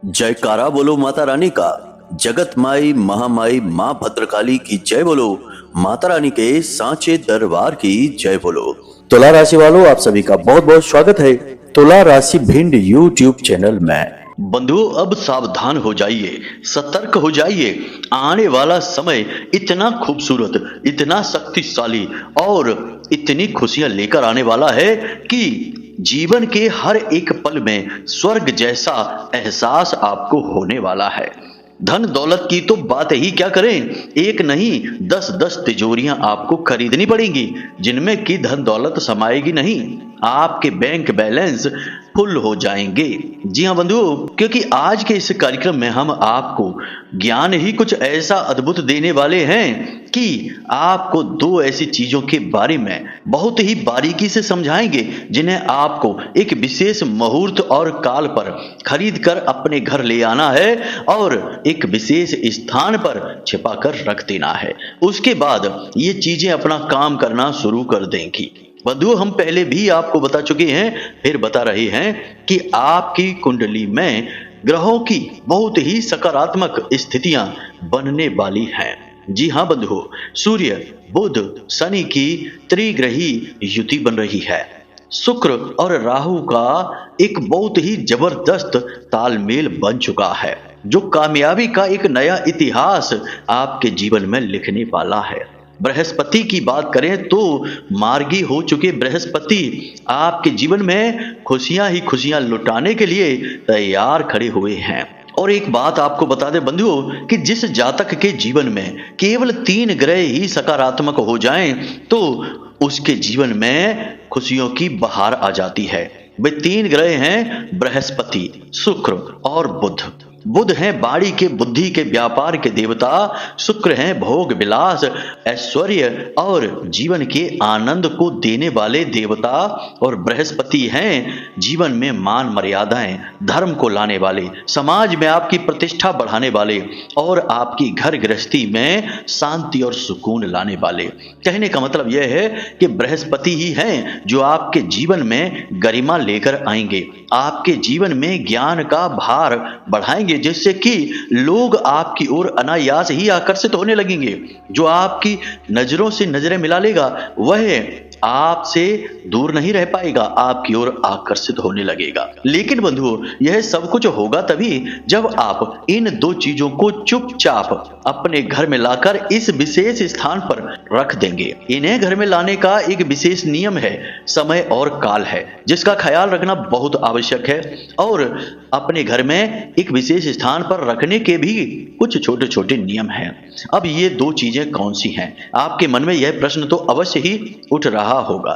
जयकारा बोलो माता रानी का। जगत माई महामाई माँ भद्रकाली की जय बोलो। माता रानी के सांचे दरबार की जय बोलो। तुला राशि वालों, आप सभी का बहुत बहुत स्वागत है तुला राशि भिंड यूट्यूब चैनल में। बंधुओं, अब सावधान हो जाइए, सतर्क हो जाइए। आने वाला समय इतना खूबसूरत, इतना शक्तिशाली और इतनी खुशियां लेकर आने वाला है कि जीवन के हर एक पल में स्वर्ग जैसा एहसास आपको होने वाला है। धन दौलत की तो बात ही क्या करें, एक नहीं 10-10 तिजोरियां आपको खरीदनी पड़ेंगी, जिनमें की धन दौलत समाएगी नहीं। आपके बैंक बैलेंस फुल हो जाएंगे। जी हाँ बंधुओं, क्योंकि आज के इस कार्यक्रम में हम आपको ज्ञान ही कुछ ऐसा अद्भुत देने वाले हैं कि आपको दो ऐसी चीजों के बारे में बहुत ही बारीकी से समझाएंगे, जिन्हें आपको एक विशेष मुहूर्त और काल पर खरीद कर अपने घर ले आना है और एक विशेष स्थान पर छिपा कर रख देना है। उसके बाद ये चीजें अपना काम करना शुरू कर देंगी। बंधुओं, हम पहले भी आपको बता चुके हैं, फिर बता रहे हैं कि आपकी कुंडली में ग्रहों की बहुत ही सकारात्मक स्थितियां बनने वाली हैं। जी हाँ बंधुओं, सूर्य बुध शनि की त्रिग्रही युति बन रही है। शुक्र और राहु का एक बहुत ही जबरदस्त तालमेल बन चुका है, जो कामयाबी का एक नया इतिहास आपके जीवन में लिखने वाला है। बृहस्पति की बात करें तो मार्गी हो चुके बृहस्पति आपके जीवन में खुशियां ही खुशियां लुटाने के लिए तैयार खड़े हुए हैं। और एक बात आपको बता दें बंधुओं कि जिस जातक के जीवन में केवल 3 ग्रह ही सकारात्मक हो जाएं तो उसके जीवन में खुशियों की बहार आ जाती है। वे 3 ग्रह हैं बृहस्पति, शुक्र और बुध। बुध हैं वाणी के बुद्धि के व्यापार के देवता, शुक्र हैं भोग विलास ऐश्वर्य और जीवन के आनंद को देने वाले देवता, और बृहस्पति हैं जीवन में मान मर्यादाएं धर्म को लाने वाले, समाज में आपकी प्रतिष्ठा बढ़ाने वाले और आपकी घर गृहस्थी में शांति और सुकून लाने वाले। कहने का मतलब यह है कि बृहस्पति ही हैं जो आपके जीवन में गरिमा लेकर आएंगे, आपके जीवन में ज्ञान का भार बढ़ाएंगे, जिससे कि लोग आपकी ओर अनायास ही आकर्षित होने लगेंगे। जो आपकी नजरों से नजरें मिला लेगा वह आपसे दूर नहीं रह पाएगा, आपकी ओर आकर्षित होने लगेगा। लेकिन बंधुओं, यह सब कुछ होगा तभी जब आप इन दो चीजों को चुपचाप अपने घर में लाकर इस विशेष स्थान पर रख देंगे। इन्हें घर में लाने का एक विशेष नियम है, समय और काल है, जिसका ख्याल रखना बहुत आवश्यक है। और अपने घर में एक विशेष स्थान पर रखने के भी कुछ छोटे छोटे नियम हैं। अब ये दो चीजें कौन सी हैं? आपके मन में यह प्रश्न तो अवश्य ही उठ रहा होगा।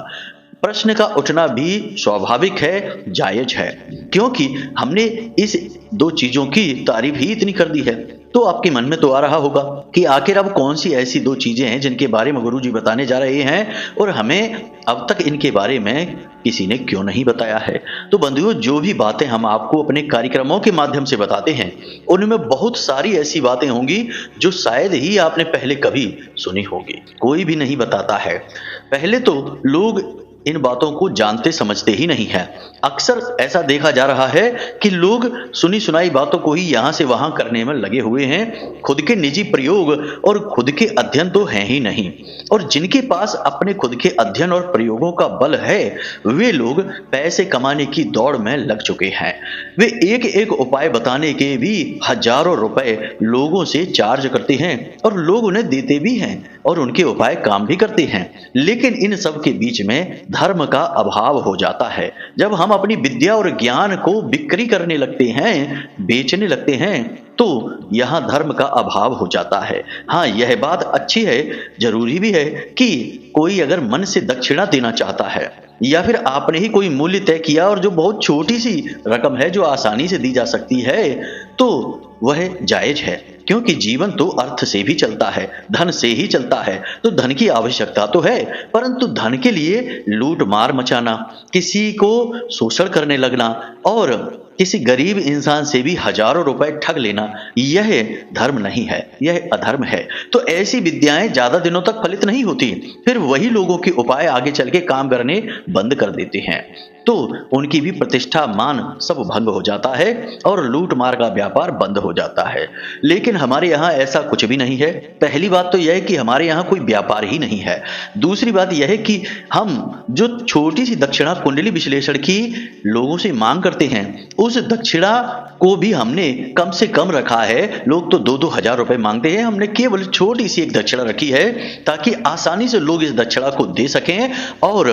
प्रश्न का उठना भी स्वाभाविक है, जायज है, क्योंकि हमने इस दो चीजों की तारीफ ही इतनी कर दी है। तो आपके मन में तो आ रहा होगा कि आखिर अब कौन सी ऐसी दो चीजें हैं जिनके बारे में गुरुजी बताने जा रहे हैं और हमें अब तक इनके बारे में किसी ने क्यों नहीं बताया है। तो बंधुओं, जो भी बातें हम आपको अपने कार्यक्रमों के माध्यम से बताते हैं, उनमें बहुत सारी ऐसी बातें होंगी जो शायद ही आपने पहले कभी सुनी होगी। कोई भी नहीं बताता है। पहले तो लोग इन बातों को जानते समझते ही नहीं है। अक्सर ऐसा देखा जा रहा है कि लोग सुनी सुनाई बातों को ही यहाँ से वहां करने में लगे हुए हैं। खुद के निजी प्रयोग और खुद के अध्ययन तो हैं ही नहीं, और जिनके पास अपने खुद के अध्ययन और प्रयोगों का बल है वे लोग पैसे कमाने की दौड़ में लग चुके हैं। वे एक एक उपाय बताने के भी हजारों रुपए लोगों से चार्ज करते हैं और लोग उन्हें देते भी हैं और उनके उपाय काम भी करते हैं। लेकिन इन सब के बीच में धर्म का अभाव हो जाता है। जब हम अपनी विद्या और ज्ञान को बिक्री करने लगते हैं, बेचने लगते हैं, तो यहां धर्म का अभाव हो जाता है। हाँ, यह बात अच्छी है, जरूरी भी है कि कोई अगर मन से दक्षिणा देना चाहता है या फिर आपने ही कोई मूल्य तय किया और जो बहुत छोटी सी रकम है जो आसानी से दी जा सकती है, तो वह जायज है, क्योंकि जीवन तो अर्थ से भी चलता है, धन से ही चलता है। तो धन की आवश्यकता तो है, परंतु धन के लिए लूट मार मचाना, किसी को शोषण करने लगना और किसी गरीब इंसान से भी हजारों रुपए ठग लेना यह धर्म नहीं है, यह अधर्म है। तो ऐसी विद्याएं ज्यादा दिनों तक फलित नहीं होती, फिर वही लोगों के उपाय आगे चल के काम करने बंद कर देते हैं, तो उनकी भी प्रतिष्ठा मान सब भंग हो जाता है और लूट मार का व्यापार बंद हो जाता है। लेकिन हमारे यहाँ ऐसा कुछ भी नहीं है। पहली बात तो यह है कि हमारे यहाँ कोई व्यापार ही नहीं है। दूसरी बात यह है कि हम जो छोटी सी दक्षिणा कुंडली विश्लेषण की लोगों से मांग करते हैं, उस दक्षिणा को भी हमने कम से कम रखा है। लोग तो 2-2 हजार रुपए मांगते हैं, हमने केवल छोटी सी एक दक्षिणा रखी है ताकि आसानी से लोग इस दक्षिणा को दे सकें और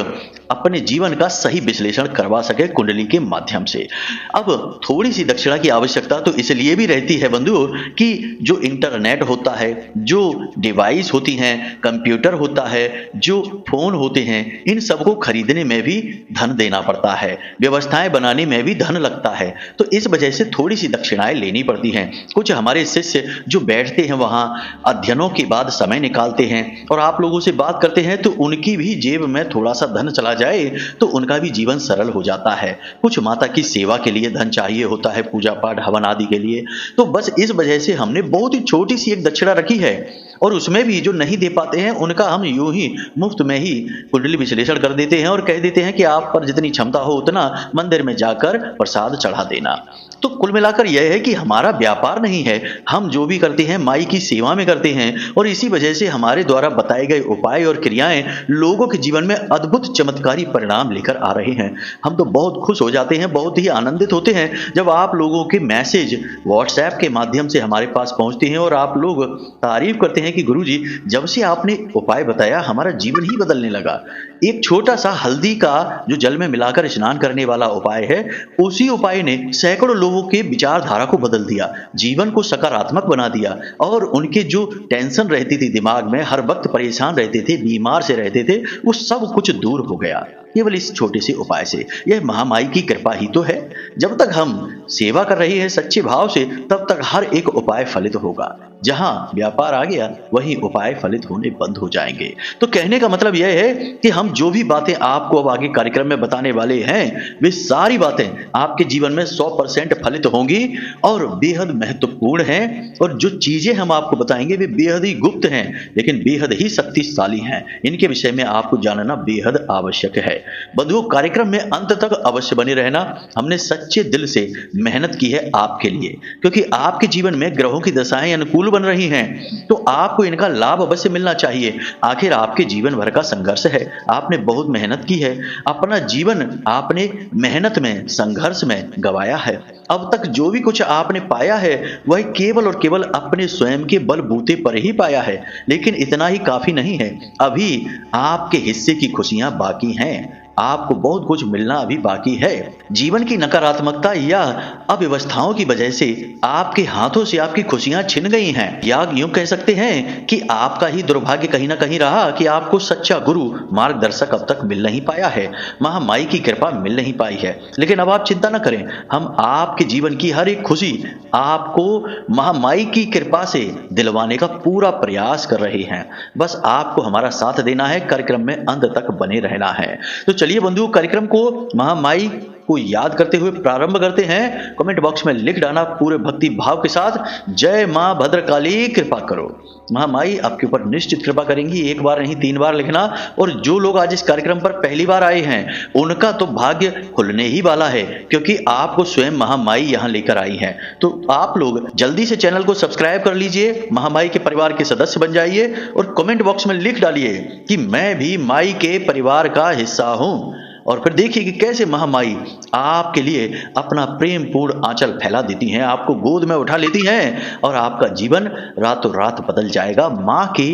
अपने जीवन का सही विश्लेषण करवा सके कुंडली के माध्यम से। अब थोड़ी सी दक्षिणा की आवश्यकता तो इसलिए भी रहती है बंधुओं कि जो इंटरनेट होता है, जो डिवाइस होती हैं, कंप्यूटर होता है, जो फोन होते हैं, इन सबको खरीदने में भी धन देना पड़ता है, व्यवस्थाएं बनाने में भी धन लगता है। तो इस वजह से थोड़ी सी दक्षिणाएं लेनी पड़ती हैं। कुछ हमारे शिष्य जो बैठते हैं वहां अध्ययनों के बाद समय निकालते हैं और आप लोगों से बात करते हैं, तो उनकी भी जेब में थोड़ा सा धन चला जाए तो उनका भी जीवन सरल हो जाता है। कुछ माता की सेवा के लिए धन चाहिए होता है, पूजा पाठ हवन आदि के लिए। तो बस इस वजह से हमने बहुत ही छोटी सी एक दक्षिणा रखी है और उसमें भी जो नहीं दे पाते हैं उनका हम यूं ही मुफ्त में ही कुंडली विश्लेषण कर देते हैं और कह देते हैं कि आप पर जितनी क्षमता हो उतना मंदिर में जाकर प्रसाद चढ़ा देना। तो कुल मिलाकर यह है कि हमारा व्यापार नहीं है, हम जो भी करते हैं माई की सेवा में करते हैं और इसी वजह से हमारे द्वारा बताए गए उपाय और क्रियाएं लोगों के जीवन में अद्भुत चमत्कारी परिणाम लेकर आ रहे हैं। हम तो बहुत खुश हो जाते हैं, बहुत ही आनंदित होते हैं जब आप लोगों के मैसेज व्हाट्सएप के माध्यम से हमारे पास पहुंचते हैं और आप लोग तारीफ करते हैं कि गुरुजी जब से आपने उपाय बताया हमारा जीवन ही बदलने लगा। एक छोटा सा हल्दी का जो जल में मिलाकर स्नान करने वाला उपाय है, उसी उपाय ने सैकड़ों लोगों के विचारधारा को बदल दिया, जीवन को सकारात्मक बना दिया और उनके जो टेंशन रहती थी दिमाग में, हर वक्त परेशान रहते थे, बीमार से रहते थे, वो सब कुछ दूर हो गया केवल इस छोटे से उपाय से। यह महामाई की कृपा ही तो है। जब तक हम सेवा कर रहे हैं सच्चे भाव से, तब तक हर एक उपाय फलित होगा। जहां व्यापार आ गया वहीं उपाय फलित होने बंद हो जाएंगे। तो कहने का मतलब यह है कि हम जो भी बातें आपको अब आगे कार्यक्रम में बताने वाले हैं, वे सारी बातें आपके जीवन में 100% फलित होंगी और बेहद महत्वपूर्ण हैं। और जो चीजें हम आपको बताएंगे वे बेहद ही गुप्त हैं, लेकिन बेहद ही शक्तिशाली हैं। इनके विषय में आपको जानना बेहद आवश्यक है। बंधुओं, कार्यक्रम में अंत तक अवश्य बने रहना। हमने सच्चे दिल से मेहनत की है आपके लिए, क्योंकि आपके जीवन में ग्रहों की दशाएं अनुकूल बन रही हैं, तो आपको इनका लाभ अवश्य मिलना चाहिए। आखिर आपके जीवन भर का संघर्ष है, आपने बहुत मेहनत की है, अपना जीवन आपने मेहनत में, संघर्ष में गंवाया है। अब तक जो भी कुछ आपने पाया है वह केवल और केवल अपने स्वयं के बलबूते पर ही पाया है, लेकिन इतना ही काफी नहीं है। अभी आपके हिस्से की खुशियां बाकी हैं, आपको बहुत कुछ मिलना अभी बाकी है। जीवन की नकारात्मकता या अव्यवस्थाओं की वजह से आपके हाथों से आपकी खुशियां छिन गई हैं, या यूं कह सकते हैं कि आपका ही दुर्भाग्य कहीं ना कहीं रहा कि आपको सच्चा गुरु मार्गदर्शक अब तक मिल नहीं पाया है, महामाई की कृपा मिल नहीं पाई है। लेकिन अब आप चिंता न करें, हम आपके जीवन की हर एक खुशी आपको महामाई की कृपा से दिलवाने का पूरा प्रयास कर रहे हैं। बस आपको हमारा साथ देना है, कार्यक्रम में अंत तक बने रहना है। तो चलिए बंधुओं, कार्यक्रम को महामाई को याद करते हुए प्रारंभ करते हैं। कमेंट बॉक्स में लिख डालना पूरे भक्ति भाव के साथ, जय मां भद्रकाली कृपा करो। महामाई आपके ऊपर निश्चित कृपा करेंगी। एक बार नहीं 3 बार लिखना। और जो लोग आज इस कार्यक्रम पर पहली बार आए हैं उनका तो भाग्य खुलने ही वाला है, क्योंकि आपको स्वयं महामाई यहां लेकर आई है। तो आप लोग जल्दी से चैनल को सब्सक्राइब कर लीजिए, महामाई के परिवार के सदस्य बन जाइए और कमेंट बॉक्स में लिख डालिए कि मैं भी माई के परिवार का हिस्सा हूं। और फिर देखिए कि कैसे महामाई आपके लिए अपना प्रेम पूर्ण आंचल फैला देती हैं, आपको गोद में उठा लेती हैं और आपका जीवन रातों रात बदल जाएगा मां के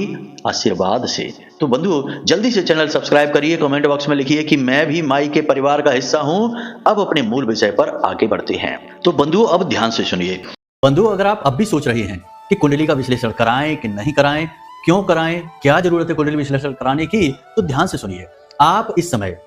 आशीर्वाद से। तो बंधुओं, जल्दी से चैनल सब्सक्राइब करिए, कमेंट बॉक्स में लिखिए कि मैं भी माई के परिवार का हिस्सा हूं। अब अपने मूल विषय पर आगे बढ़ते हैं। तो बंधुओं, अब ध्यान से सुनिए। बंधुओं, अगर आप अब भी सोच रहे हैं कि कुंडली का विश्लेषण कराएं कि नहीं कराएं, क्यों कराएं, क्या जरूरत है कुंडली विश्लेषण कराने की, तो ध्यान से सुनिए। आप इस समय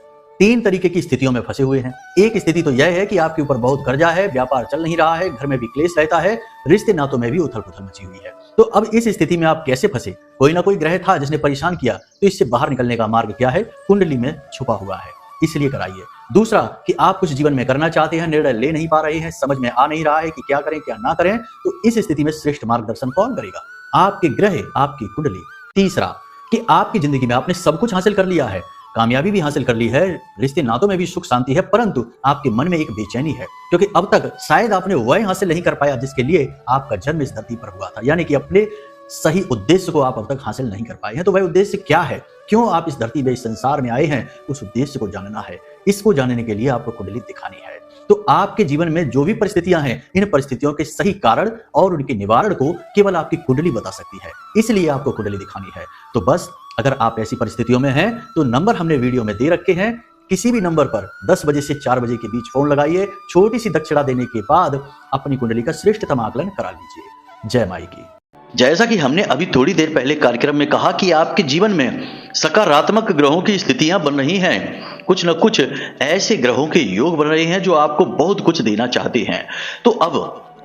3 तरीके की स्थितियों में फंसे हुए हैं। एक स्थिति तो यह है कि आपके ऊपर बहुत कर्जा है, व्यापार चल नहीं रहा है, घर में भी क्लेश रहता है, रिश्ते नातों में भी उथल पुथल मची हुई है। तो अब इस स्थिति में आप कैसे फंसे? कोई ना कोई ग्रह था जिसने परेशान किया, तो इससे बाहर निकलने का मार्ग क्या है? कुंडली में छुपा हुआ है, इसलिए कराइए। दूसरा कि आप कुछ जीवन में करना चाहते हैं, निर्णय ले नहीं पा रहे हैं, समझ में आ नहीं रहा है कि क्या करें क्या ना करें, तो इस स्थिति में श्रेष्ठ मार्गदर्शन कौन करेगा? आपके ग्रह, आपकी कुंडली। तीसरा कि आपकी जिंदगी में आपने सब कुछ हासिल कर लिया है, कामयाबी भी हासिल कर ली है, रिश्ते नातों में भी सुख शांति है, परंतु आपके मन में एक बेचैनी है, क्योंकि अब तक शायद आपने वह हासिल नहीं कर पाया जिसके लिए आपका जन्म इस धरती पर हुआ था। यानी कि अपने सही उद्देश्य को आप अब तक हासिल नहीं कर पाए हैं। तो वह उद्देश्य क्या है, क्यों आप इस धरती में, इस संसार में आए हैं, उस उद्देश्य को जानना है। इसको जानने के लिए आपको कुंडली दिखानी है। तो आपके जीवन में जो भी परिस्थितियां हैं, इन परिस्थितियों के सही कारण और उनके निवारण को केवल आपकी कुंडली बता सकती है, इसलिए आपको कुंडली दिखानी है। तो बस अगर आप ऐसी परिस्थितियों में हैं तो नंबर हमने वीडियो में दे रखे हैं, किसी भी नंबर पर 10 बजे से 4 बजे के बीच फोन लगाइए, छोटी सी दक्षिणा देने के बाद अपनी कुंडली का श्रेष्ठतम आकलन करा लीजिए। जय माई की। जैसा कि हमने अभी थोड़ी देर पहले कार्यक्रम में कहा कि आपके जीवन में सकारात्मक ग्रहों की स्थितियां बन रही हैं, कुछ न कुछ ऐसे ग्रहों के योग बन रहे हैं जो आपको बहुत कुछ देना चाहते हैं। तो अब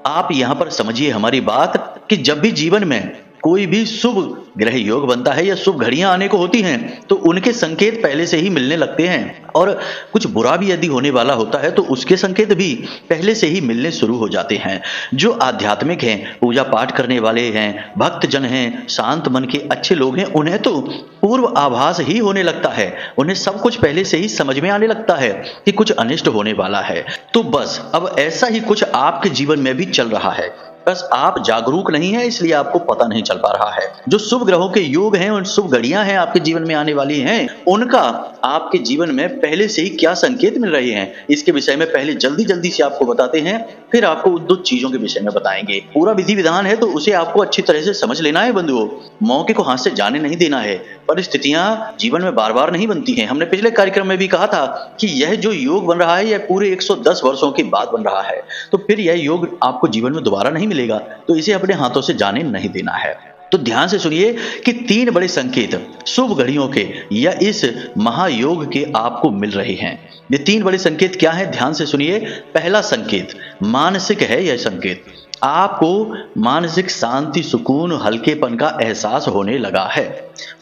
आप यहां पर समझिए हमारी बात कि जब भी जीवन में कोई भी शुभ ग्रह योग बनता है या शुभ घड़ियां आने को होती हैं तो उनके संकेत पहले से ही मिलने लगते हैं, और कुछ बुरा भी यदि होने वाला होता है तो उसके संकेत भी पहले से ही मिलने शुरू हो जाते हैं। जो आध्यात्मिक हैं, पूजा पाठ करने वाले हैं, भक्त जन हैं, शांत मन के अच्छे लोग हैं, उन्हें तो पूर्व आभास ही होने लगता है, उन्हें सब कुछ पहले से ही समझ में आने लगता है कि कुछ अनिष्ट होने वाला है। तो बस अब ऐसा ही कुछ आपके जीवन में भी चल रहा है, बस आप जागरूक नहीं है इसलिए आपको पता नहीं चल पा रहा है। जो शुभ ग्रहों के योग हैं और शुभ घड़ियां हैं आपके जीवन में आने वाली हैं, उनका आपके जीवन में पहले से ही क्या संकेत मिल रहे हैं, इसके विषय में पहले जल्दी से आपको बताते हैं, फिर आपको उन 2 चीजों के विषय में बताएंगे। पूरा विधि विधान है तो उसे आपको अच्छी तरह से समझ लेना है बंधुओं, मौके को हाथ से जाने नहीं देना है। परिस्थितियां जीवन में बार बार नहीं बनती हैं। हमने पिछले कार्यक्रम में भी कहा था कि यह जो योग बन रहा है यह पूरे 110 वर्षों के बाद बन रहा है, तो फिर यह योग आपको जीवन में दोबारा नहीं मिलेगा, तो इसे अपने हाथों से जाने नहीं देना है। तो ध्यान से सुनिए कि 3 बड़े संकेत शुभ घड़ियों के या इस महायोग के आपको मिल रहे हैं। ये 3 बड़े संकेत क्या है, ध्यान से सुनिए। पहला संकेत मानसिक है। यह संकेत आपको मानसिक शांति, सुकून, हल्केपन का एहसास होने लगा है।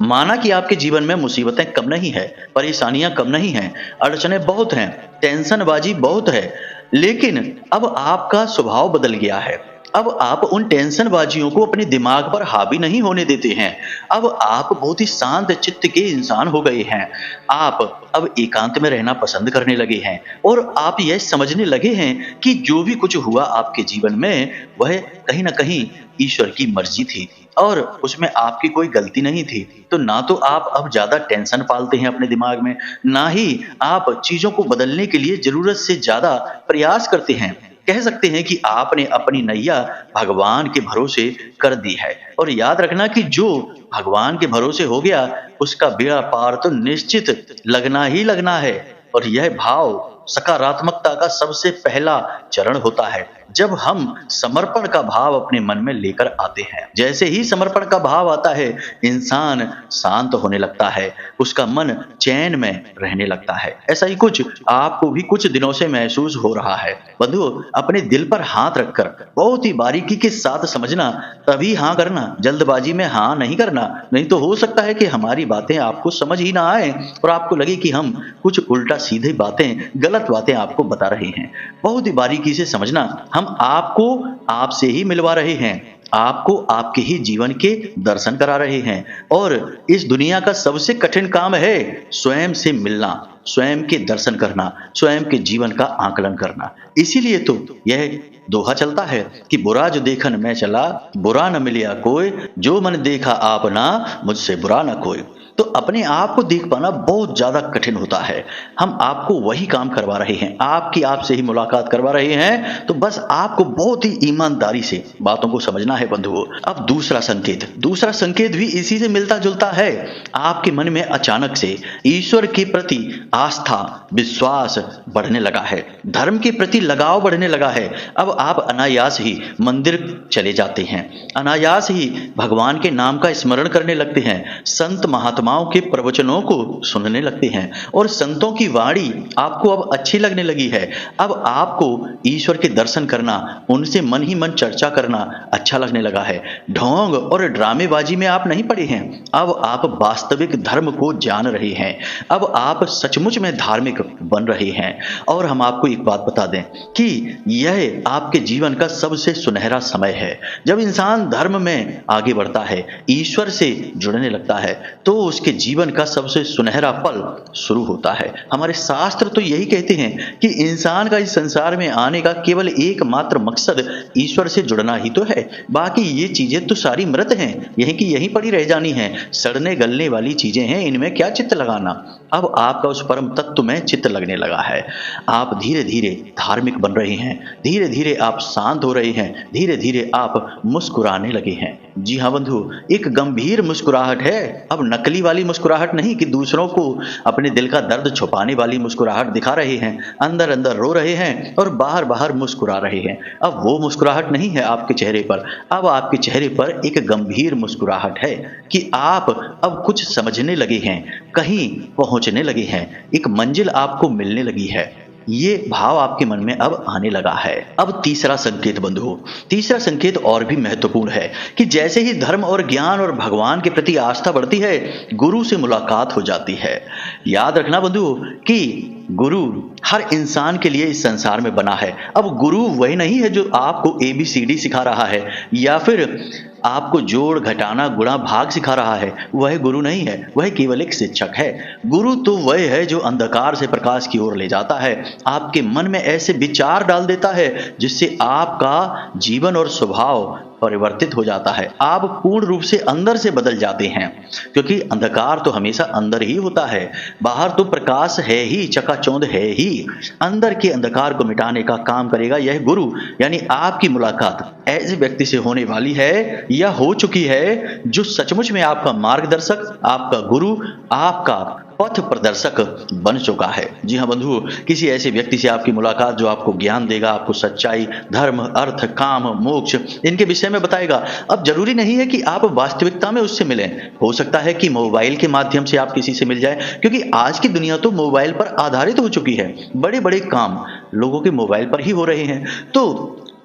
माना कि आपके जीवन में मुसीबतें कम नहीं है, परेशानियां कम नहीं हैं, अड़चने बहुत हैं, टेंशनबाजी बहुत है, लेकिन अब आपका स्वभाव बदल गया है। अब आप उन टेंशनबाजियों को अपने दिमाग पर हावी नहीं होने देते हैं। अब आप बहुत ही शांत चित्त के इंसान हो गए हैं। आप अब एकांत में रहना पसंद करने लगे हैं और आप यह समझने लगे हैं कि जो भी कुछ हुआ आपके जीवन में वह कहीं ना कहीं ईश्वर की मर्जी थी और उसमें आपकी कोई गलती नहीं थी। तो ना तो आप अब ज्यादा टेंशन पालते हैं अपने दिमाग में, ना ही आप चीजों को बदलने के लिए जरूरत से ज्यादा प्रयास करते हैं। कह सकते हैं कि आपने अपनी नैया भगवान के भरोसे कर दी है। और याद रखना कि जो भगवान के भरोसे हो गया उसका बेड़ा पार तो निश्चित लगना ही लगना है। और यह भाव सकारात्मकता का सबसे पहला चरण होता है जब हम समर्पण का भाव अपने मन में लेकर आते हैं। जैसे ही समर्पण का भाव आता है इंसान शांत होने लगता है, उसका मन चैन में रहने लगता है। ऐसा ही कुछ आपको भी कुछ दिनों से महसूस हो रहा है। बंधुओं, अपने दिल पर हाथ रखकर बहुत ही बारीकी के साथ समझना, तभी हाँ करना, जल्दबाजी में हाँ नहीं करना, नहीं तो हो सकता है कि हमारी बातें आपको समझ ही ना आए और आपको लगे कि हम कुछ उल्टा सीधे बातें, गलत बातें आपको बता रहे हैं। बहुत ही बारीकी से समझना, हम आपको आपसे ही मिलवा रहे हैं, आपको आपके ही जीवन के दर्शन करा रहे हैं। और इस दुनिया का सबसे कठिन काम है स्वयं से मिलना, स्वयं के दर्शन करना, स्वयं के जीवन का आकलन करना। इसीलिए तो यह दोहा चलता है कि बुरा जो देखन मैं चला, बुरा न मिलिया कोई, जो मन देखा आपना, मुझसे बुरा न कोई। तो अपने आप को देख पाना बहुत ज्यादा कठिन होता है। हम आपको वही काम करवा रहे हैं, आपसे ही मुलाकात करवा रहे हैं। तो बस आपको बहुत ही ईमानदारी से बातों को समझना है बंधुओं। अब दूसरा संकेत भी इसी से मिलता जुलता है। आपके मन में अचानक से ईश्वर के प्रति आस्था, विश्वास बढ़ने लगा है, धर्म के प्रति लगाव बढ़ने लगा है। अब आप अनायास ही मंदिर चले जाते हैं, अनायास ही भगवान के नाम का स्मरण करने लगते हैं, संत महात्मा महात्माओं के प्रवचनों को सुनने लगते हैं और संतों की वाणी आपको अब अच्छी लगने लगी है। अब आपको ईश्वर के दर्शन करना, उनसे मन ही मन चर्चा करना अच्छा लगने लगा है। ढोंग और ड्रामेबाजी में आप नहीं पड़े हैं, अब आप वास्तविक धर्म को जान रहे हैं। अब आप सचमुच में धार्मिक बन रहे हैं। और हम आपको एक बात बता दें कि यह आपके जीवन का सबसे सुनहरा समय है। जब इंसान धर्म में आगे बढ़ता है, ईश्वर से जुड़ने लगता है, तो उसके जीवन का सबसे सुनहरा पल शुरू होता है। हमारे शास्त्र तो यही कहते हैं कि इंसान का इस संसार में आने का केवल एकमात्र मकसद ईश्वर से जुड़ना ही तो है। बाकी ये चीजें तो सारी मृत हैं, यहीं की यहीं पड़ी रह जानी हैं, सड़ने गलने वाली चीजें हैं, इनमें क्या चित्त लगाना। अब आपका उस परम तत्व में चित्त लगने लगा है। आप धीरे धीरे धार्मिक बन रहे हैं, धीरे धीरे आप शांत हो रहे हैं, धीरे धीरे आप मुस्कुराने लगे हैं। जी हाँ बंधु, एक गंभीर मुस्कुराहट है। अब नकली वाली मुस्कुराहट नहीं कि दूसरों को अपने दिल का दर्द छुपाने वाली मुस्कुराहट दिखा रहे हैं, अंदर अंदर रो रहे हैं और बाहर बाहर मुस्कुरा रहे हैं। अब वो मुस्कुराहट नहीं है आपके चेहरे पर, अब आपके चेहरे पर एक गंभीर मुस्कुराहट है कि आप अब कुछ समझने लगे हैं, कहीं पहुंचने लगे हैं, एक मंजिल आपको मिलने लगी है। ये भाव आपके मन में अब आने लगा है। अब तीसरा संकेत बंधु, तीसरा संकेत और भी महत्वपूर्ण है कि जैसे ही धर्म और ज्ञान और भगवान के प्रति आस्था बढ़ती है, गुरु से मुलाकात हो जाती है। याद रखना बंधु कि गुरु हर इंसान के लिए इस संसार में बना है। अब गुरु वही नहीं है जो आपको ABCD सिखा रहा है या फिर आपको जोड़ घटाना गुणा भाग सिखा रहा है, वह गुरु नहीं है, वह केवल एक शिक्षक है। गुरु तो वह है जो अंधकार से प्रकाश की ओर ले जाता है, आपके मन में ऐसे विचार डाल देता है जिससे आपका जीवन और स्वभाव परिवर्तित हो जाता है। आप पूर्ण रूप से अंदर से बदल जाते हैं, क्योंकि अंधकार तो हमेशा अंदर ही होता है, बाहर तो प्रकाश है ही, चकाचौंध है ही। अंदर के अंधकार को मिटाने का काम करेगा यह गुरु। यानी आपकी मुलाकात ऐसे व्यक्ति से होने वाली है या हो चुकी है जो सचमुच में आपका मार्गदर्शक, आपका गुरु, आपका पथ प्रदर्शक बन चुका है। जी हाँ बंधु, किसी ऐसे व्यक्ति से आपकी मुलाकात जो आपको ज्ञान देगा, आपको सच्चाई, धर्म, अर्थ, काम, मोक्ष इनके विषय में बताएगा। अब जरूरी नहीं है कि आप वास्तविकता में उससे मिलें, हो सकता है कि मोबाइल के माध्यम से आप किसी से मिल जाए, क्योंकि आज की दुनिया तो मोबाइल पर आधारित हो चुकी है। बड़े बड़े काम लोगों के मोबाइल पर ही हो रहे हैं। तो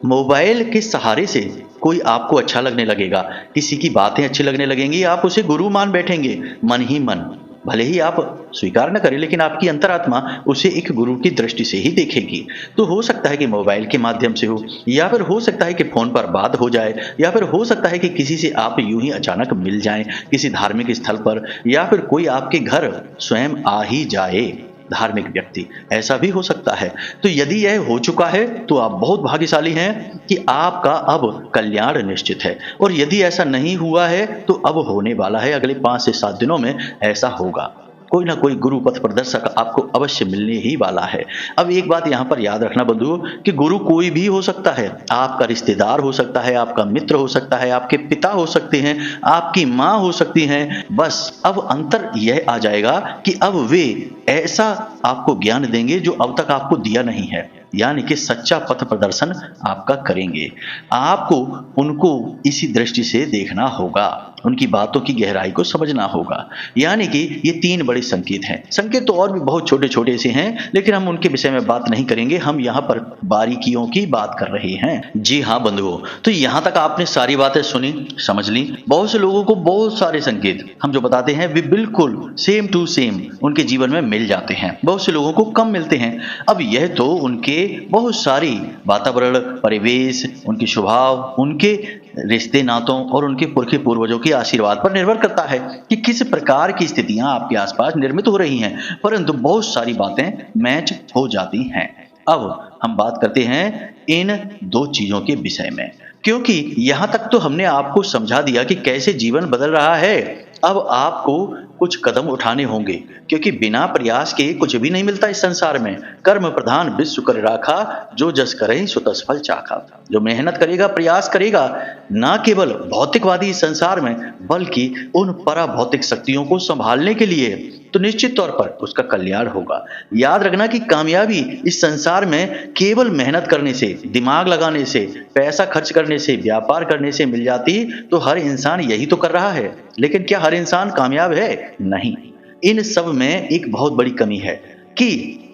मोबाइल के सहारे से कोई आपको अच्छा लगने लगेगा, किसी की बातें अच्छी लगने लगेंगी, आप उसे गुरु मान बैठेंगे मन ही मन। भले ही आप स्वीकार न करें, लेकिन आपकी अंतरात्मा उसे एक गुरु की दृष्टि से ही देखेगी। तो हो सकता है कि मोबाइल के माध्यम से हो, या फिर हो सकता है कि फोन पर बात हो जाए, या फिर हो सकता है कि किसी से आप यूं ही अचानक मिल जाएं किसी धार्मिक स्थल पर, या फिर कोई आपके घर स्वयं आ ही जाए धार्मिक व्यक्ति, ऐसा भी हो सकता है। तो यदि यह हो चुका है तो आप बहुत भाग्यशाली हैं कि आपका अब कल्याण निश्चित है। और यदि ऐसा नहीं हुआ है तो अब होने वाला है, अगले 5 से 7 दिनों में ऐसा होगा। कोई ना कोई गुरु पथ प्रदर्शक आपको अवश्य मिलने ही वाला है। अब एक बात यहाँ पर याद रखना बंधु कि गुरु कोई भी हो सकता है, आपका रिश्तेदार हो सकता है, आपका मित्र हो सकता है, आपके पिता हो सकते हैं, आपकी माँ हो सकती हैं। बस अब अंतर यह आ जाएगा कि अब वे ऐसा आपको ज्ञान देंगे जो अब तक आपको दिया नहीं है, यानी कि सच्चा पथ प्रदर्शन आपका करेंगे। आपको उनको इसी दृष्टि से देखना होगा, उनकी बातों की गहराई को समझना होगा। यानी कि ये 3 बड़े संकेत हैं। संकेत तो और भी बहुत छोटे छोटे से हैं, लेकिन हम उनके विषय में बात नहीं करेंगे, हम यहाँ पर बारीकियों की बात कर रहे हैं। जी हाँ बंधुओं, तो यहाँ तक आपने सारी बातें सुनी, समझ ली। बहुत से लोगों को बहुत सारे संकेत हम जो बताते हैं वे बिल्कुल सेम टू सेम उनके जीवन में मिल जाते हैं, बहुत से लोगों को कम मिलते हैं। अब यह तो उनके बहुत सारी वातावरण, परिवेश, उनके स्वभाव, उनके रिश्ते नातों और उनके पुरखे पूर्वजों के आशीर्वाद पर निर्भर करता है कि किस प्रकार की स्थितियां आपके आसपास निर्मित हो रही हैं, परंतु बहुत सारी बातें मैच हो जाती हैं। अब हम बात करते हैं इन 2 चीजों के विषय में, क्योंकि यहां तक तो हमने आपको समझा दिया कि कैसे जीवन बदल रहा है। अब आपको कुछ कदम उठाने होंगे, क्योंकि बिना प्रयास के कुछ भी नहीं मिलता इस संसार में। कर्म प्रधान विश्व कर राखा, जो जस करे सो तस फल चाखा। जो मेहनत करेगा, प्रयास करेगा, ना केवल भौतिकवादी इस संसार में बल्कि उन परा भौतिक शक्तियों को संभालने के लिए, तो निश्चित तौर पर उसका कल्याण होगा। याद रखना कि कामयाबी इस संसार में केवल मेहनत करने से, दिमाग लगाने से, पैसा खर्च करने से, व्यापार करने से मिल जाती तो हर इंसान यही तो कर रहा है। लेकिन क्या हर इंसान कामयाब है? नहीं, इन सब में एक बहुत बड़ी कमी है कि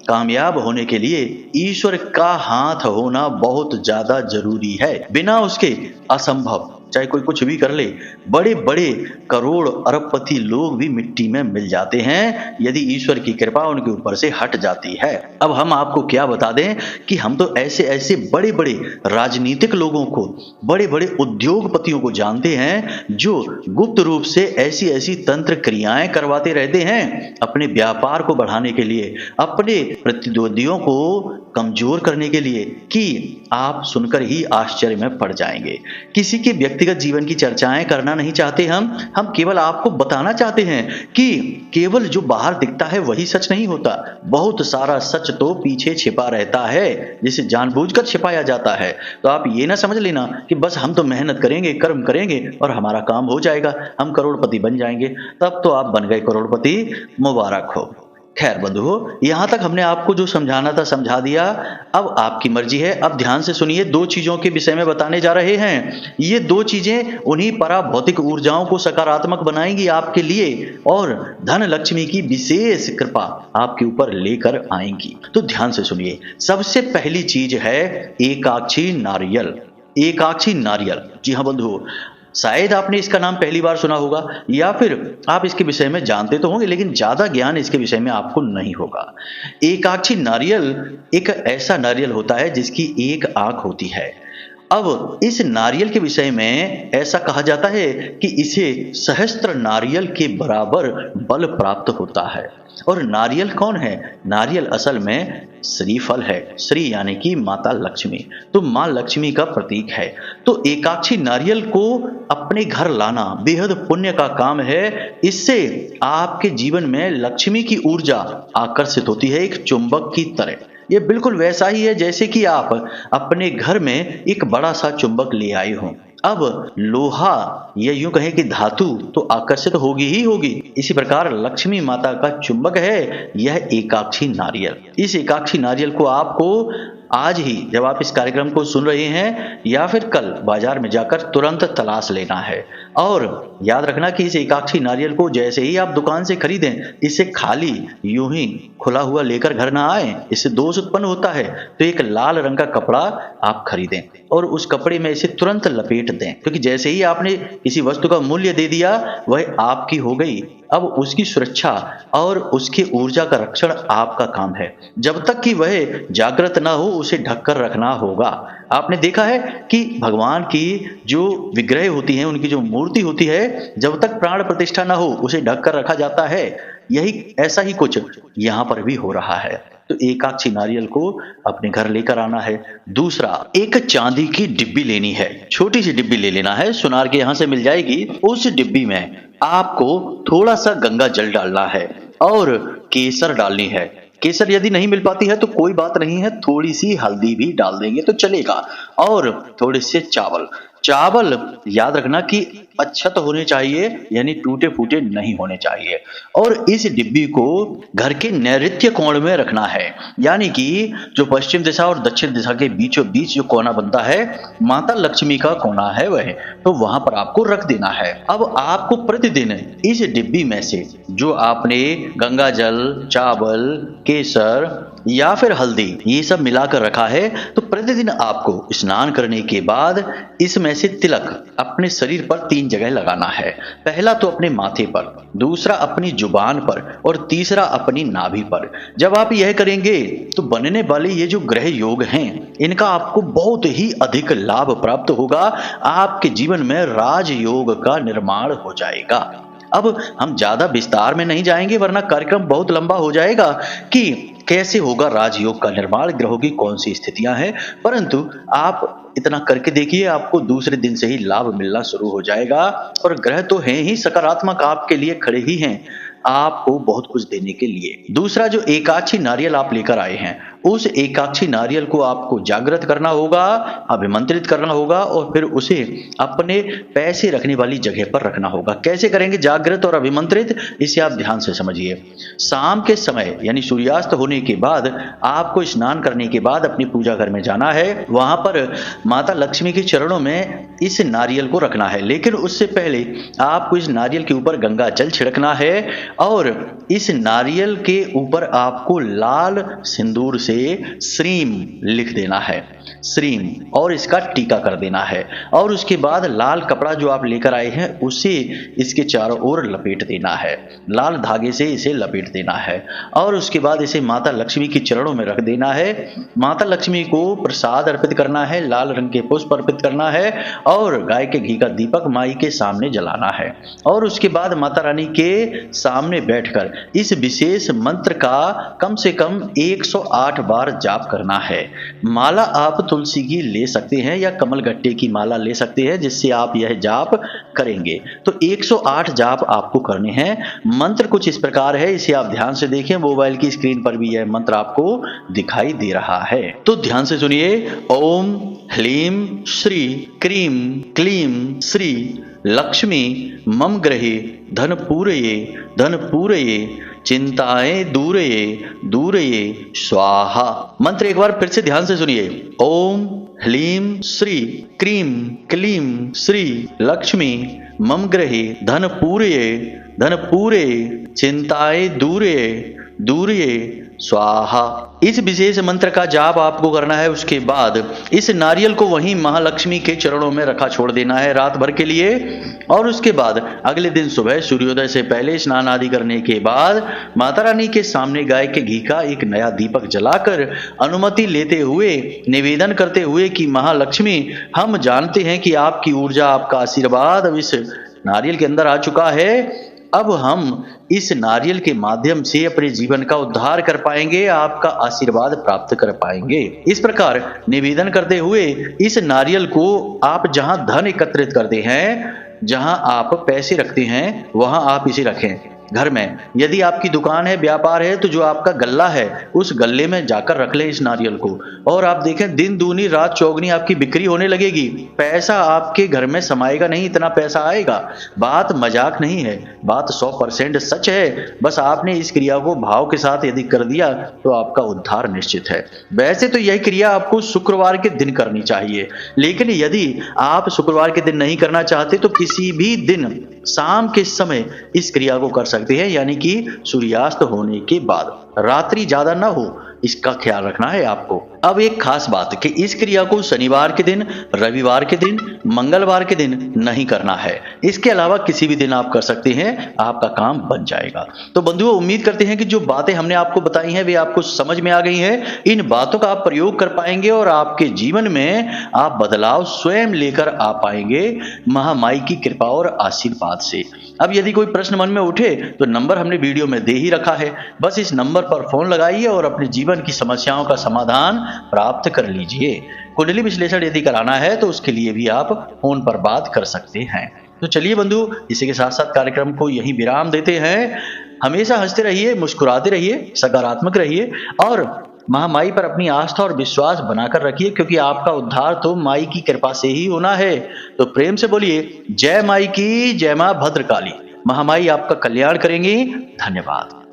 कामयाब होने के लिए ईश्वर का हाथ होना बहुत ज्यादा जरूरी है। बिना उसके असंभव, चाहे कोई कुछ भी कर ले। बड़े बड़े करोड़ अरबपति लोग भी मिट्टी में मिल जाते हैं यदि ईश्वर की कृपा उनके ऊपर से हट जाती है। अब हम आपको क्या बता दें कि हम तो ऐसे ऐसे बड़े बड़े राजनीतिक लोगों को, बड़े बड़े उद्योगपतियों को जानते हैं जो गुप्त रूप से ऐसी ऐसी तंत्र क्रियाएं करवाते रहते हैं अपने व्यापार को बढ़ाने के लिए, अपने प्रतिद्वंदियों को कमजोर करने के लिए, कि आप सुनकर ही आश्चर्य में पड़ जाएंगे। किसी के व्यक्तिगत जीवन की चर्चाएं करना नहीं चाहते हम केवल आपको बताना चाहते हैं कि केवल जो बाहर दिखता है वही सच नहीं होता। बहुत सारा सच तो पीछे छिपा रहता है जिसे जानबूझकर छिपाया जाता है। तो आप ये ना समझ लेना कि बस हम तो मेहनत करेंगे, कर्म करेंगे और हमारा काम हो जाएगा, हम करोड़पति बन जाएंगे। तब तो आप बन गए करोड़पति, मुबारक हो। खैर बंधुओं, यहां तक हमने आपको जो समझाना था समझा दिया। अब आपकी मर्जी है। अब ध्यान से सुनिए, दो चीजों के विषय में बताने जा रहे हैं। ये दो चीजें उन्हीं पराभौतिक ऊर्जाओं को सकारात्मक बनाएंगी आपके लिए और धन लक्ष्मी की विशेष कृपा आपके ऊपर लेकर आएंगी। तो ध्यान से सुनिए। सबसे पहली चीज है एकाक्षी नारियल। एकाक्षी नारियल, जी हाँ बंधुओं, शायद आपने इसका नाम पहली बार सुना होगा या फिर आप इसके विषय में जानते तो होंगे, लेकिन ज्यादा ज्ञान इसके विषय में आपको नहीं होगा। एकाक्षी नारियल एक ऐसा नारियल होता है जिसकी एक आंख होती है। अब इस नारियल के विषय में ऐसा कहा जाता है कि इसे सहस्त्र नारियल के बराबर बल प्राप्त होता है। और नारियल कौन है? नारियल असल में श्रीफल है। श्री यानी कि माता लक्ष्मी, तो मां लक्ष्मी का प्रतीक है। तो एकाक्षी नारियल को अपने घर लाना बेहद पुण्य का काम है। इससे आपके जीवन में लक्ष्मी की ऊर्जा आकर्षित होती है एक चुंबक की तरह। ये बिल्कुल वैसा ही है जैसे कि आप अपने घर में एक बड़ा सा चुंबक ले आए हो। अब लोहा या यूं कहें कि धातु तो आकर्षित होगी ही होगी। इसी प्रकार लक्ष्मी माता का चुंबक है यह एकाक्षी नारियल। इस एकाक्षी नारियल को आपको आज ही, जब आप इस कार्यक्रम को सुन रहे हैं या फिर कल, बाजार में जाकर तुरंत तलाश लेना है। और याद रखना कि इस एकाक्षी नारियल को जैसे ही आप दुकान से खरीदें, इसे खाली यूं ही खुला हुआ लेकर घर ना आए, इससे दोष उत्पन्न होता है। तो एक लाल रंग का कपड़ा आप खरीदें और उस कपड़े में इसे तुरंत लपेट दें, क्योंकि जैसे ही आपने किसी वस्तु का मूल्य दे दिया वह आपकी हो गई। अब उसकी सुरक्षा और उसकी ऊर्जा का रक्षण आपका काम है। जब तक कि वह जागृत ना हो उसे ढककर रखना होगा। आपने देखा है कि भगवान की जो विग्रह होती हैं, उनकी जो मूर्ति होती है, जब तक प्राण प्रतिष्ठा ना हो उसे ढककर रखा जाता है। यही ऐसा ही कुछ यहाँ पर भी हो रहा है। तो एकाक्षी नारियल को अपने घर लेकर आना है। दूसरा, एक चांदी की डिब्बी लेनी है, छोटी सी डिब्बी ले लेना है, सुनार के यहाँ से मिल जाएगी। उस डिब्बी में आपको थोड़ा सा गंगा जल डालना है और केसर डालनी है। केसर यदि नहीं मिल पाती है तो कोई बात नहीं है, थोड़ी सी हल्दी भी डाल देंगे तो चलेगा। और थोड़े से चावल याद रखना कि अच्छत होने चाहिए, यानी टूटे फूटे नहीं होने चाहिए। और इस डिब्बी को घर के नैऋत्य कोण में रखना है, यानी कि जो पश्चिम दिशा और दक्षिण दिशा के बीचों बीच जो कोना बनता है, माता लक्ष्मी का कोना है वह, तो वहां पर आपको रख देना है। अब आपको प्रतिदिन इस डिब्बी में से जो आपने गंगा जल, चावल, केसर या फिर हल्दी ये सब मिलाकर रखा है, तो प्रतिदिन आपको स्नान करने के बाद इसमें से तिलक अपने शरीर पर 3 जगह लगाना है। पहला तो अपने माथे पर, दूसरा अपनी जुबान पर और तीसरा अपनी नाभि पर। जब आप यह करेंगे तो बनने वाले ये जो ग्रह योग हैं, इनका आपको बहुत ही अधिक लाभ प्राप्त होगा। आपके जीवन में राजयोग का निर्माण हो जाएगा। अब हम ज्यादा विस्तार में नहीं जाएंगे वरना कार्यक्रम बहुत लंबा हो जाएगा कि कैसे होगा राजयोग का निर्माण, ग्रहों की कौन सी स्थितियां हैं, परंतु आप इतना करके देखिए, आपको दूसरे दिन से ही लाभ मिलना शुरू हो जाएगा। और ग्रह तो हैं ही सकारात्मक, आपके लिए खड़े ही हैं आपको बहुत कुछ देने के लिए। दूसरा, जो एकाक्षी नारियल आप लेकर आए हैं उस एकाक्षी नारियल को आपको जागृत करना होगा, अभिमंत्रित करना होगा और फिर उसे अपने पैसे रखने वाली जगह पर रखना होगा। कैसे करेंगे जागृत और अभिमंत्रित, इसे आप ध्यान से समझिए। शाम के समय यानी सूर्यास्त होने के बाद आपको स्नान करने के बाद अपनी पूजा घर में जाना है। वहां पर माता लक्ष्मी के चरणों में इस नारियल को रखना है, लेकिन उससे पहले आपको इस नारियल के ऊपर गंगा जल छिड़कना है और इस नारियल के ऊपर आपको लाल सिंदूर से श्रीम लिख देना है, श्रीम, और इसका टीका कर देना है। और उसके बाद लाल कपड़ा जो आप लेकर आए हैं उसे इसके चारों ओर लपेट देना है, लाल धागे से इसे लपेट देना है और उसके बाद इसे माता लक्ष्मी के चरणों में रख देना है। माता लक्ष्मी को प्रसाद अर्पित करना है, लाल रंग के पुष्प अर्पित करना है और गाय के घी का दीपक माई के सामने जलाना है और उसके बाद माता रानी के सामने बैठकर इस विशेष मंत्र का कम से कम 108 बार जाप करना है। माला आप तुलसी की ले सकते हैं या कमलगट्टे की माला ले सकते हैं जिससे आप यह जाप करेंगे। तो 108 जाप आपको करने हैं। मंत्र कुछ इस प्रकार है, इसे आप ध्यान से देखें। मोबाइल की स्क्रीन पर भी यह मंत्र आपको दिखाई दे रहा है, तो ध्यान से सुनिए। ओम ह्लीं श्री क्रीं क्लीं श्री लक्ष्मी मम गृहे धन पूरये चिंताएं दूरये स्वाहा। मंत्र एक बार फिर से ध्यान से सुनिए। ओम ह्लीं श्री क्रीं क्लीं श्री लक्ष्मी मम गृहे धन पूरये चिंताएं दूरये स्वाहा। इस विशेष मंत्र का जाप आपको करना है। उसके बाद इस नारियल को वहीं महालक्ष्मी के चरणों में रखा छोड़ देना है रात भर के लिए और उसके बाद अगले दिन सुबह सूर्योदय से पहले स्नान आदि करने के बाद माता रानी के सामने गाय के घी का एक नया दीपक जलाकर अनुमति लेते हुए निवेदन करते हुए कि महालक्ष्मी, हम जानते हैं कि आपकी ऊर्जा, आपका आशीर्वाद अब इस नारियल के अंदर आ चुका है। अब हम इस नारियल के माध्यम से अपने जीवन का उद्धार कर पाएंगे, आपका आशीर्वाद प्राप्त कर पाएंगे। इस प्रकार निवेदन करते हुए इस नारियल को आप जहां धन एकत्रित करते हैं, जहां आप पैसे रखते हैं, वहां आप इसे रखें। घर में यदि आपकी दुकान है, व्यापार है, तो जो आपका गल्ला है उस गल्ले में जाकर रख ले इस नारियल को और आप देखें दिन दूनी रात चौगनी आपकी बिक्री होने लगेगी। पैसा आपके घर में समाएगा नहीं, इतना पैसा आएगा। बात मजाक नहीं है, बात 100% सच है। बस आपने इस क्रिया को भाव के साथ यदि कर दिया तो आपका उद्धार निश्चित है। वैसे तो यह क्रिया आपको शुक्रवार के दिन करनी चाहिए, लेकिन यदि आप शुक्रवार के दिन नहीं करना चाहते तो किसी भी दिन शाम के समय इस क्रिया को कर सकते हैं, यानी कि सूर्यास्त होने के बाद। रात्रि ज्यादा ना हो, इसका ख्याल रखना है आपको। अब एक खास बात कि इस क्रिया को शनिवार के दिन, रविवार के दिन, मंगलवार के दिन नहीं करना है। इसके अलावा किसी भी दिन आप कर सकते हैं, आपका काम बन जाएगा। तो बंधुओं, उम्मीद करते हैं कि जो बातें हमने आपको बताई हैं वे आपको समझ में आ गई हैं। इन बातों का आप प्रयोग कर पाएंगे और आपके जीवन में आप बदलाव स्वयं लेकर आ पाएंगे महामाई की कृपा और आशीर्वाद से। अब यदि कोई प्रश्न मन में उठे तो नंबर हमने वीडियो में दे ही रखा है, बस इस नंबर पर फोन लगाइए और अपने जीवन की समस्याओं का समाधान प्राप्त कर लीजिए। कुंडली विश्लेषण यदि कराना है तो उसके लिए भी आप फोन पर बात कर सकते हैं। तो चलिए बंधु, इसी के साथ साथ कार्यक्रम को यहीं विराम देते हैं। हमेशा हंसते रहिए, मुस्कुराते रहिए, सकारात्मक रहिए और महामाई पर अपनी आस्था और विश्वास बनाकर रखिए, क्योंकि आपका उद्धार तो माई की कृपा से ही होना है। तो प्रेम से बोलिए जय माई की, जय मां भद्रकाली। महामाई आपका कल्याण करेंगी। धन्यवाद।